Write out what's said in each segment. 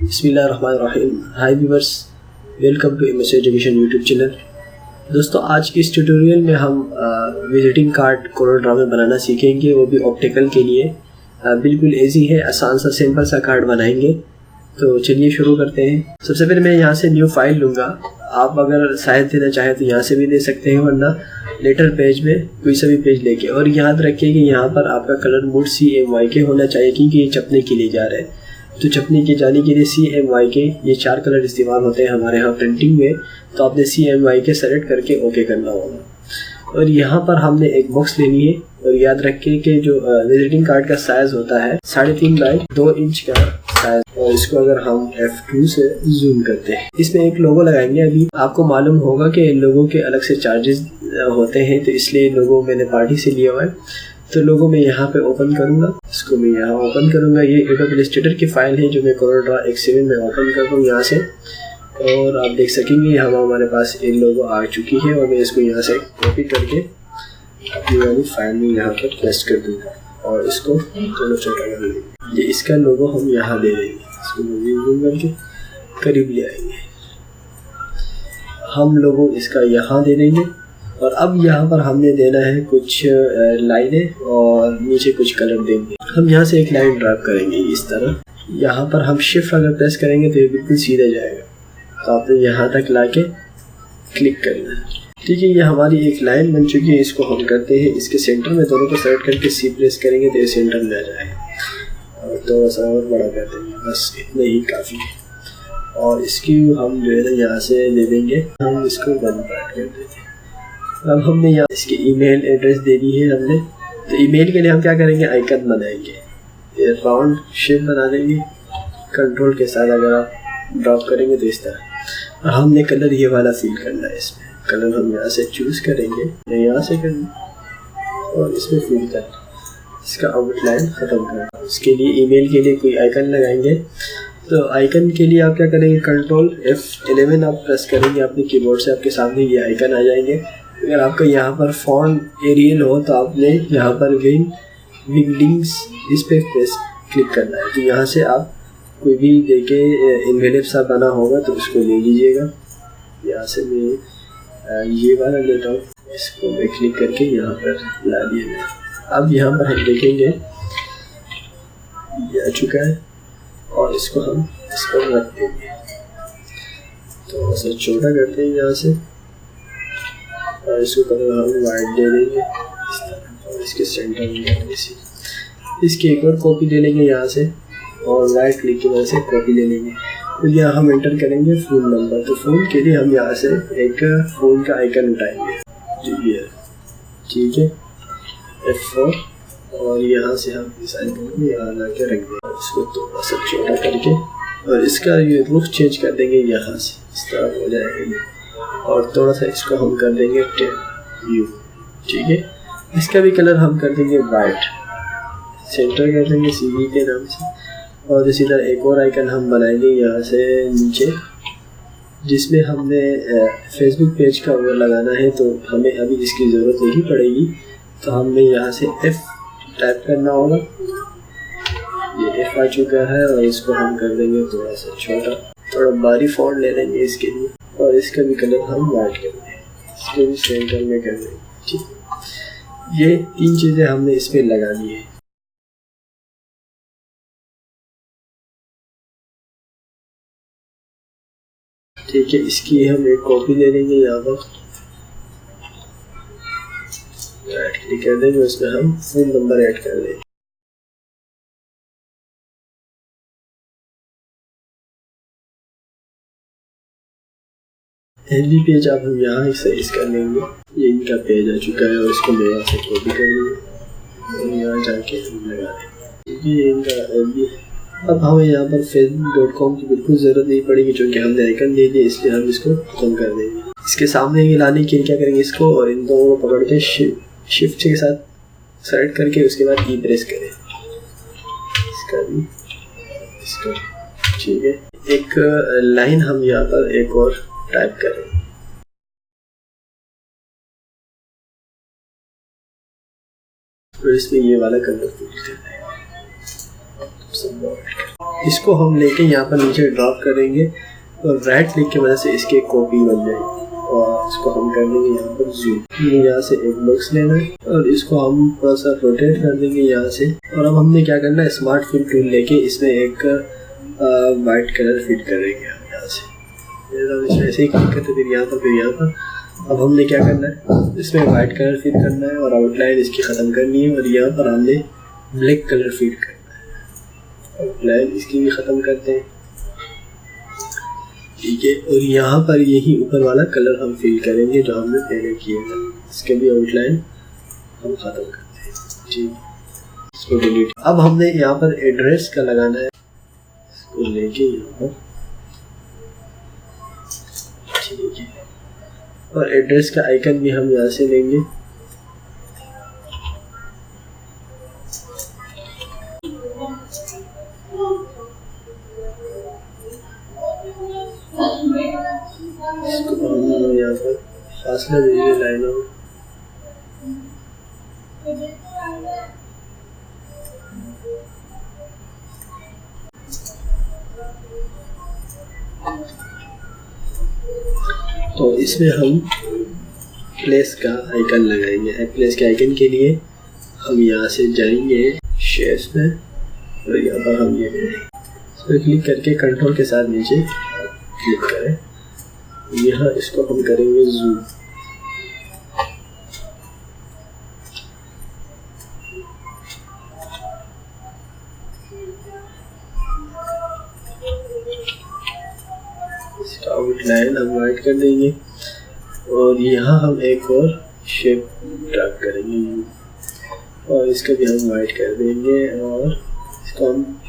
बिस्मिल्लाहिर्रहमानिर्रहीम। Hi viewers, welcome to MS education YouTube channel. दोस्तों, आज की इस ट्यूटोरियल में हम विजिटिंग कार्ड कोरोड्रा में बनाना सीखेंगे, वो भी ऑप्टिकल के लिए। बिल्कुल इजी है, आसान सा सिंपल सा कार्ड बनाएंगे। तो चलिए शुरू करते हैं। सबसे पहले मैं यहाँ से न्यू फाइल लूँगा। आप अगर शायद देना चाहें तो यहाँ से भी दे सकते हैं, वरना लेटर पेज में कोई सा भी पेज लेके। और याद रखिए कि यहाँ पर आपका कलर मोड CMYK होना चाहिए, क्योंकि ये छपने के लिए जा रहे हैं। तो छपने के जाने के लिए CMYK, ये 4 कलर इस्तेमाल होते हैं हमारे यहाँ प्रिंटिंग में। तो आपने CMYK सेलेक्ट करके ओके करना होगा। और यहाँ पर हमने एक बॉक्स लेनी है। और याद रखिए कि जो विजिटिंग कार्ड का साइज होता है 3.5 बाई 2 इंच का साइज। और इसको अगर हम F2 से जूम करते हैं, इसमें एक लोगो लगाएंगे। अभी आपको मालूम होगा कि लोगो के अलग से चार्जेस होते हैं, तो इसलिए लोगो मैंने पार्टी से लिया हुआ है। तो लोगो मैं यहाँ पे ओपन करूँगा, इसको मैं यहाँ ओपन करूँगा। ये एडोब इलस्ट्रेटर की फाइल है जो मैं कोरोड्रा X7 में ओपन कर दूँ यहाँ से। और आप देख सकेंगे यहाँ हमारे पास एक लोगो आ चुकी है। और मैं इसको यहाँ से कॉपी करके ये वाली फाइल में यहाँ पर पेस्ट कर दूँगा और इसको थोड़ा छोटा कर लेंगे। ये इसका लोगो हम यहाँ दे देंगे। इसको जूम करके करीब ले आएंगे, हम लोगो इसका यहाँ दे देंगे। और अब यहाँ पर हमने देना है कुछ लाइनें और नीचे कुछ कलर देंगे। हम यहाँ से एक लाइन ड्रॉ करेंगे इस तरह। यहाँ पर हम शिफ्ट अगर प्रेस करेंगे तो ये बिल्कुल सीधा जाएगा। तो आपने यहाँ तक लाके क्लिक करना है। ठीक है, ये हमारी एक लाइन बन चुकी है। इसको हम करते हैं इसके सेंटर में, दोनों को सेलेक्ट करके C प्रेस करेंगे तो ये सेंटर में आ जाएगा। और थोड़ा सा और बड़ा कर देंगे, बस इतना ही काफ़ी है। और इसकी हम जो है यहाँ से दे देंगे, हम इसको 1 पार्ट कर देते हैं। अब हमने यहाँ इसकी ईमेल एड्रेस दे दी है हमने। तो ईमेल के लिए हम क्या करेंगे, आइकन बनाएंगे, ये राउंड शेप बना देंगे कंट्रोल के साथ। अगर आप ड्रॉप करेंगे तो इस तरह। और हमने कलर ये वाला फिल करना है। इसमें कलर हम यहाँ से चूज़ करेंगे, यहाँ से करना और इसमें फिल करना, इसका आउटलाइन ख़त्म करना। इसके लिए ईमेल के लिए कोई आइकन लगाएंगे। तो आइकन के लिए आप क्या करेंगे, कंट्रोल F11 आप प्रेस करेंगे अपने कीबोर्ड से, आपके सामने ये आइकन आ जाएंगे। अगर आपका यहाँ पर फॉन्ट एरियल हो तो आपने यहाँ पर विंगडिंग्स इस पे प्रेस क्लिक करना है। तो यहाँ से आप कोई भी देखे इन्वेलिप सा बना होगा तो उसको ले लीजिएगा। यहाँ से मैं ये वाला लेता हूँ, इसको मैं क्लिक करके यहाँ पर ला दिया। अब यहाँ पर हम देखेंगे ये आ चुका है और इसको हम इस पर रख देंगे। तो ऐसा छोटा करते हैं यहाँ से और इसको कलर हम वाइट दे देंगे इस तरह। और इसके सेंटर में इसकी एक और कॉपी ले लेंगे यहाँ से और राइट क्लिक की वजह से कॉपी ले लेंगे। तो यहाँ हम एंटर करेंगे फ़ोन नंबर। तो फ़ोन के लिए हम यहाँ से एक फ़ोन का आइकन उठाएंगे, ये ठीक है, F4। और यहाँ से हम इस आइकन को यहाँ ला के रख देंगे। इसको थोड़ा सा छोटा करके और इसका ये रुख चेंज कर देंगे, यहाँ से इस तरह हो जाएगा ये। और थोड़ा सा इसको हम कर देंगे U, ठीक है। इसका भी कलर हम कर देंगे वाइट, सेंटर कर देंगे CV के नाम से। और इसी तरह एक और आइकन हम बनाएंगे यहाँ से नीचे, जिसमें हमने फेसबुक पेज का वो लगाना है। तो हमें अभी इसकी ज़रूरत नहीं पड़ेगी। तो हमने यहाँ से F टाइप करना होगा। ये F आ चुका है और इसको हम कर देंगे थोड़ा सा छोटा, थोड़ा बारी फॉन्ट ले लेंगे इसके लिए। और इसका भी कलर हम वाइट कर देंगे, इसके भी सेंटर में कर देंगे, ठीक। ये 3 चीज़ें हमने इस पर लगानी है। ठीक है, इसकी हम एक कॉपी ले लेंगे, यहाँ पर राइट क्लिक कर देंगे, उसमें हम फ़ोन नंबर ऐड कर देंगे। हिंदी पेज आप हम यहाँ साइज कर लेंगे। ये इनका पेज आ चुका है और इसको मैं यहाँ से कॉपी कर लूँगा और यहाँ जाके हम लगा देंगे। ये इनका MB। अब हमें यहाँ पर facebook.com की बिल्कुल ज़रूरत नहीं पड़ेगी, क्योंकि हमने आइकन दे दिया, इसलिए हम इसको खत्म कर देंगे। इसके सामने ये लाने के लिए क्या करेंगे, इसको और इन दोनों को पकड़ के शिफ्ट के साथ सेलेक्ट करके उसके बाद E प्रेस करें, इसका भी इसका, ठीक है। एक लाइन हम यहाँ पर एक और टाइप करें। तो इसमें ये वाला कलर फिल कर देंगे। इसको हम लेके यहाँ पर नीचे ड्रॉप करेंगे और राइट क्लिक की मदद से इसकी एक कॉपी बन जाएगी और इसको हम कर देंगे यहाँ पर जूम। यहाँ से एक बॉक्स लेना है और इसको हम थोड़ा सा रोटेट कर देंगे यहाँ से। और अब हमने क्या करना है, स्मार्ट फिल टूल लेके इसमें एक वाइट कलर फिट करेंगे हम यहाँ से। ऐसे ही क्लिक करते फिर यहाँ पर अब हमने क्या करना है, इसमें वाइट कलर फिट करना है और आउटलाइन इसकी ख़त्म करनी है। और यहाँ पर हमने ब्लैक कलर फिट करना है, आउटलाइन इसकी भी ख़त्म करते हैं, ठीक है। और यहाँ पर यही ऊपर वाला कलर हम फिल करेंगे जो हमने पहले किया था, इसके भी आउटलाइन हम ख़त्म करते हैं, ठीक है। इसको डिलीट। अब हमने यहाँ पर एड्रेस का लगाना है, इसको लेके यहाँ पर, ठीक है। और एड्रेस का आइकन भी हम यहाँ से लेंगे। इसको हम यहाँ पर फासला दीजिए लाइनों में। तो इसमें हम प्लेस का आइकन लगाएंगे। प्लेस के आइकन के लिए हम यहाँ से जाएंगे शेप्स में और यहाँ पर हम ये इस पर क्लिक करके कंट्रोल के साथ नीचे क्लिक करें। यहाँ इसको हम करेंगे जूम। इसका आउटलाइन हम वाइट कर देंगे और यहाँ हम एक और शेप ड्रैग करेंगे और इसका भी हम वाइट कर देंगे और इसको हम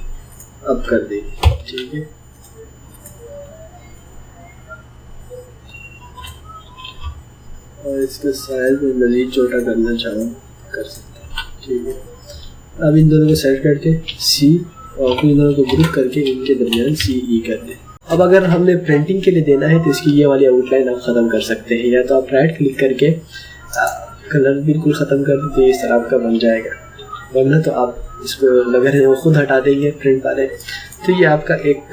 अप कर देंगे, ठीक है। और इसका साइज में मज़ीद छोटा करना चाहूँ कर सकते हैं, ठीक है। अब इन दोनों को सेट करके सी और फिर इन दोनों को ग्रुप करके इनके दरमियान CE कर दें। अब अगर हमने प्रिंटिंग के लिए देना है तो इसकी ये वाली आउटलाइन आप ख़त्म कर सकते हैं, या तो आप राइट क्लिक करके कलर बिल्कुल ख़त्म कर देते हैं, इस तरह आपका बन जाएगा। वरना तो आप इसको लगा रहे हैं वो खुद हटा देंगे प्रिंट वाले। तो ये आपका एक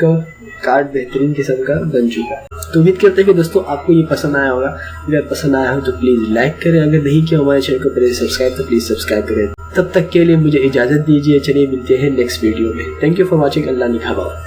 कार्ड बेहतरीन किस्म का बन चुका है। तो उम्मीद करते हैं कि दोस्तों आपको ये पसंद आया होगा। अगर पसंद आया हो तो प्लीज़ लाइक करें, अगर नहीं किया हमारे चैनल को पहले सब्सक्राइब तो प्लीज़ सब्सक्राइब करें। तब तक के लिए मुझे इजाज़त दीजिए, चलिए मिलते हैं नेक्स्ट वीडियो में। Thank you for watching. Allah निगहबान।